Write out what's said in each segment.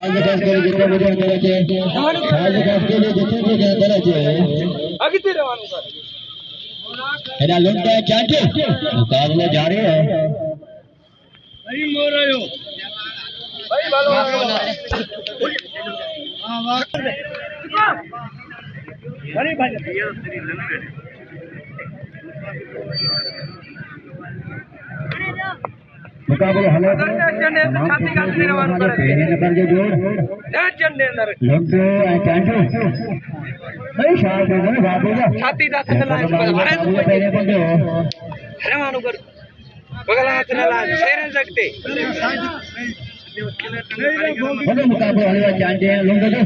आज खास के जितने बजे अंदर है आज खास के लिए जितने बजे अंदर है आगे ते रवानू कर एना लुंडा चांटे मुकाबला जारी है भाई मोर आयो भाई भालो हां वाह अरे भाई मुकाबले हले चंडे छाती का तेरे वान कर पहले नंबर जो जोड़ चंडे अंदर लुंडा चांटे भाई शाह दे ना बाबूगा छाती दा थला है तो पहले बंदे हो रवानू कर बगल हाथ न ला शेर सकते बोलो मुकाबले हले चांटे लुंडा जो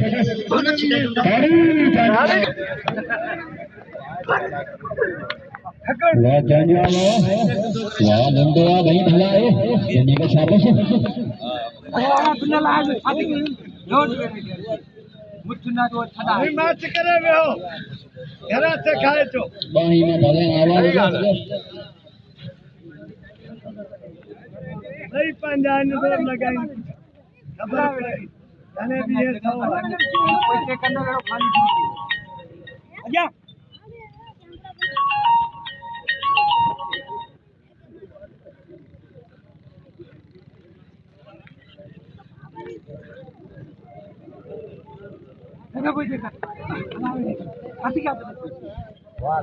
वाह चांटे वाह लुंडा भाई भला है ये का शाबाश अपना ला छाती की जोड़ मुठना तो छड़ा है मैच करे में हो घरा से खाए तो बाही में भले आवाज भाई पंजान तो लगाई खबर पड़ी जाने भी है तो पैसे करने करो खाली आजा देखा कोई देखा हाथी क्या वाह